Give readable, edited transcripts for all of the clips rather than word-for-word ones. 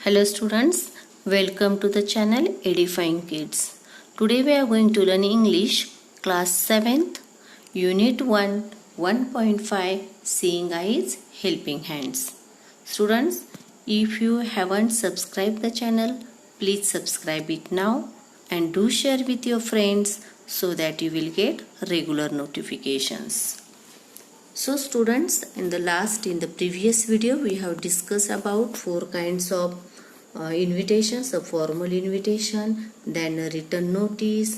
Hello students, welcome to the channel Edifying Kids. Today we are going to learn English class 7th unit 1 1.5 Seeing Eyes Helping Hands. Students, if you haven't subscribed the channel, please subscribe it now and do share with your friends so that you will get regular notifications. So students, in the previous video we have discussed about 4 kinds of invitations: a formal invitation, then a written notice,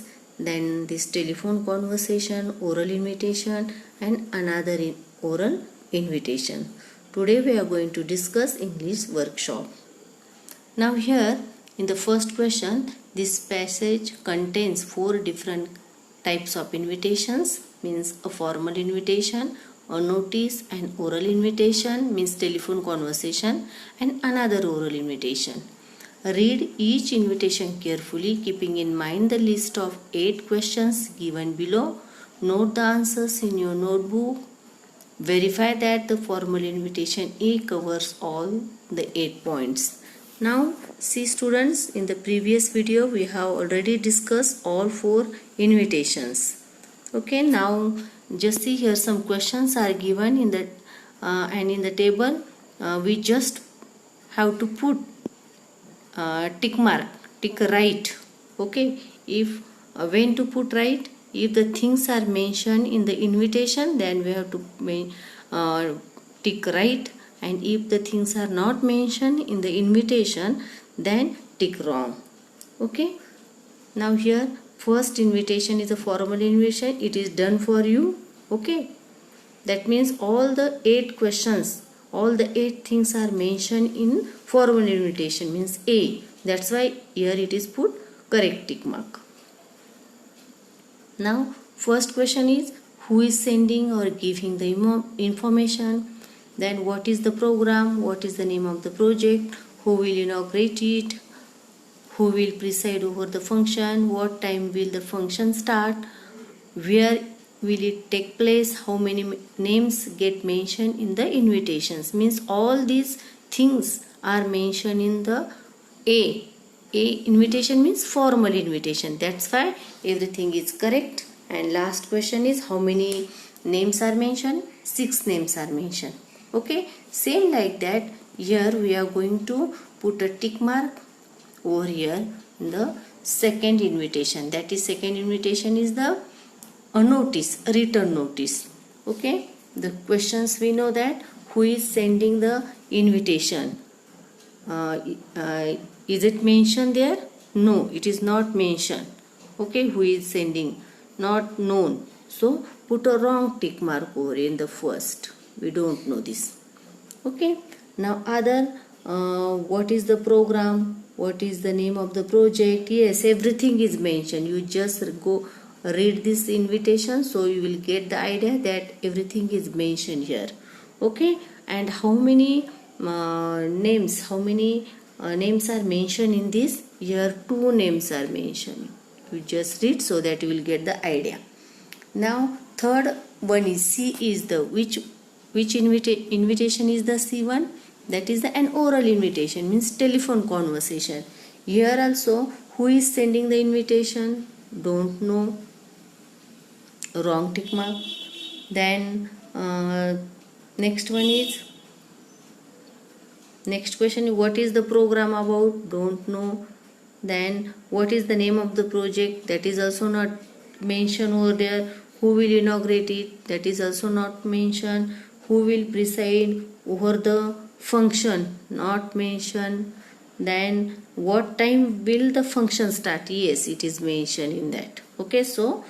then this telephone conversation, oral invitation, and another oral invitation. Today we are going to discuss English workshop. Now here in the first question, this passage contains 4 different types of invitations, means a formal invitation, a notice, an oral invitation means telephone conversation, and another oral invitation. Read each invitation carefully, keeping in mind the list of 8 questions given below. Note the answers in your notebook. Verify that the formal invitation A covers all the 8 points. Now see students, in the previous video we have already discussed all 4 invitations. Okay, now just see here some questions are given in the and in the table we just have to put tick mark, tick right. Okay, if when to put right, if the things are mentioned in the invitation, then we have to tick right, and if the things are not mentioned in the invitation, then tick wrong. Okay, now here first invitation is a formal invitation. It is done for you. Okay, that means all the 8 questions, all the 8 things are mentioned in formal invitation, means A. That's why here it is put correct tick mark. Now first question is, who is sending or giving the information? Then what is the program? What is the name of the project? Who will inaugurate it? Who will preside over the function? What time will the function start? Where will it take place? How many names get mentioned in the invitations? Means all these things are mentioned in the A invitation, means formal invitation. That's why everything is correct. And last question is, how many names are mentioned? 6 names are mentioned. Okay, same like that here we are going to put a tick mark over here in the second invitation. That is, second invitation is the a notice, a written notice. Okay, the questions we know that who is sending the invitation. Is it mentioned there? No, it is not mentioned. Okay, who is sending? Not known. So put a wrong tick mark over in the first. We don't know this. Okay, now other what is the program? What is the name of the project? Yes, everything is mentioned. You just go read this invitation, so you will get the idea that everything is mentioned here. Okay, and how many names? How many names are mentioned in this? Here 2 names are mentioned. You just read so that you will get the idea. Now third one is C is the which invitation is the C one? That is an oral invitation, means telephone conversation. Here also, who is sending the invitation? Don't know. Wrong tick mark. Then next one is, next question, what is the program about? Don't know. Then what is the name of the project? That is also not mentioned over there. Who will inaugurate it? That is also not mentioned. Who will preside over the function? Not mentioned. Then what time will the function start? Yes, it is mentioned in that. Okay, so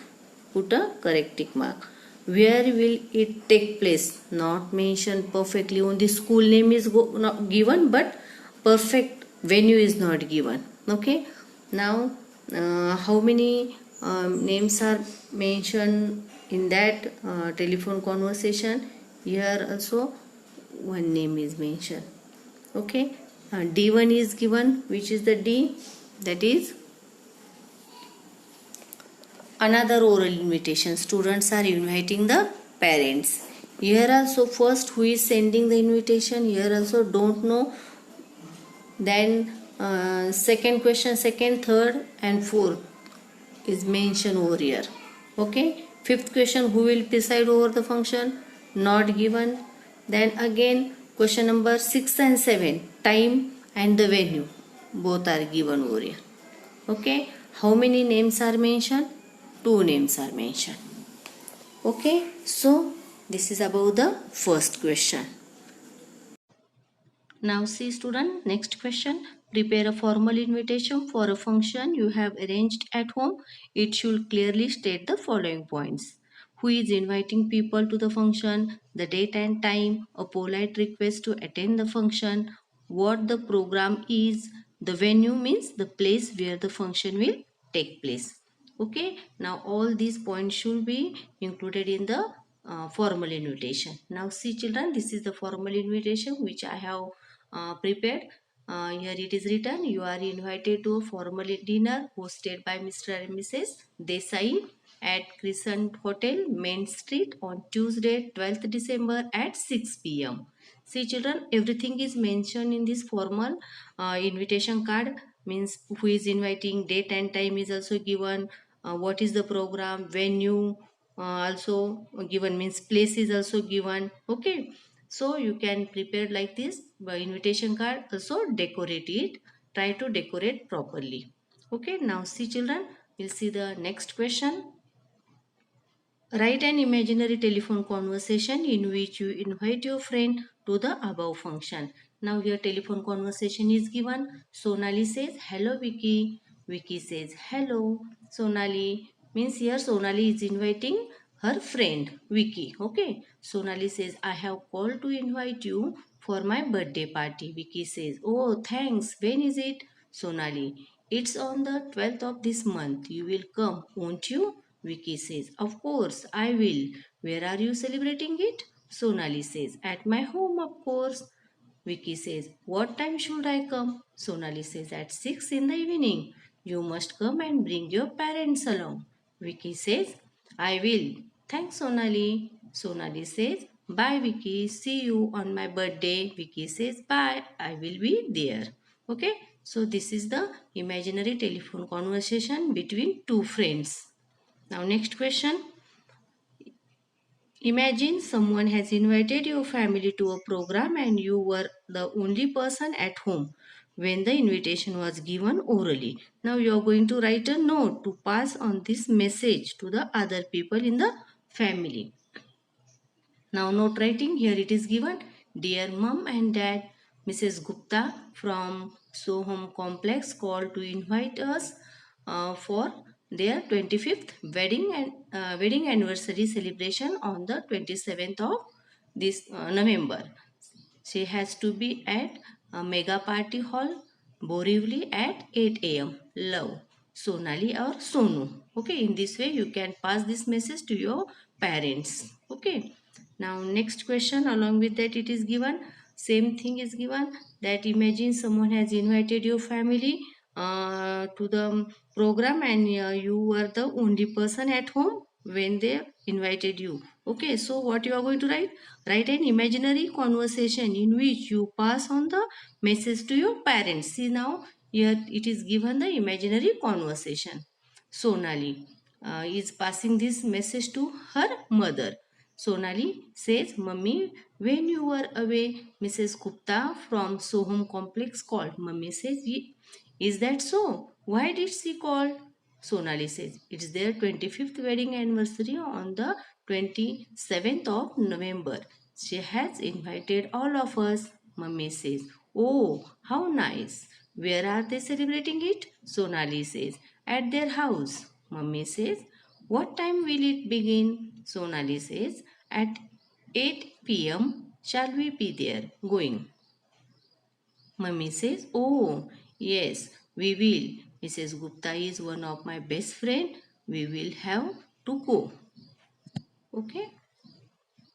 put a correct tick mark. Where will it take place? Not mentioned perfectly. Only school name is not given, but perfect venue is not given. Okay, now how many names are mentioned in that telephone conversation? Here also 1 name is mentioned. Okay, D1 is given. Which is the D? That is another oral invitation. Students are inviting the parents. Here also first who is sending the invitation? Here also don't know Then second question, second, third and fourth is mentioned over here. Okay. Fifth question, who will preside over the function? Not given. Then again question number 6 and 7, time and the venue, both are given over here. Okay. How many names are mentioned? Two names are mentioned. Okay. So this is about the first question. Now see student, next question. Prepare a formal invitation for a function you have arranged at home. It should clearly state the following points. Who is inviting people to the function, the date and time, a polite request to attend the function, what the program is, the venue means the place where the function will take place. Okay, now all these points should be included in the formal invitation. Now see children, this is the formal invitation which I have prepared. Here it is written, you are invited to a formal dinner hosted by Mr. and Mrs. Desai at Crescent Hotel, Main Street on Tuesday, 12th December at 6 p.m. See children, everything is mentioned in this formal invitation card. Means who is inviting, date and time is also given, what is the program, venue also given, means place is also given. Okay, so you can prepare like this by invitation card, also decorate it, try to decorate properly. Okay, now see children, we'll see the next question. Write an imaginary telephone conversation in which you invite your friend to the above function. Now here telephone conversation is given. Sonali says, hello Vicky. Vicky says, hello Sonali. Means here Sonali is inviting her friend Vicky. Okay. Sonali says, I have called to invite you for my birthday party. Vicky says, oh thanks. When is it? Sonali, it's on the 12th of this month. You will come, won't you? Vicky says, of course, I will. Where are you celebrating it? Sonali says, at my home, of course. Vicky says, what time should I come? Sonali says, at 6 in the evening. You must come and bring your parents along. Vicky says, I will. Thanks, Sonali. Sonali says, bye, Vicky. See you on my birthday. Vicky says, bye. I will be there. Okay. So this is the imaginary telephone conversation between two friends. Now next question. Imagine someone has invited your family to a program and you were the only person at home when the invitation was given orally. Now you are going to write a note to pass on this message to the other people in the family. Now note writing, here it is given. Dear mom and dad, Mrs. Gupta from Soham complex called to invite us for their 25th wedding anniversary celebration on the 27th of this November. She has to be at a mega party hall, Borivali at 8 a.m. Love, Sonali or Sonu. Okay, in this way you can pass this message to your parents. Okay. Now next question, along with that it is given, same thing is given, that imagine someone has invited your family to the program and you were the only person at home when they invited you. Okay, so what you are going to write? Write an imaginary conversation in which you pass on the message to your parents. See now here it is given the imaginary conversation. Sonali is passing this message to her mother. Sonali says, Mummy, when you were away, Mrs. Gupta from Soham complex called. Mummy says, is that so? Why did she call? Sonali says, it's their 25th wedding anniversary on the 27th of November. She has invited all of us. Mummy says, oh, how nice. Where are they celebrating it? Sonali says, at their house. Mummy says, what time will it begin? Sonali says, at 8 p.m. Shall we be there? Going. Mummy says, oh, yes, we will. Mrs. Gupta is one of my best friend. We will have to go. Okay.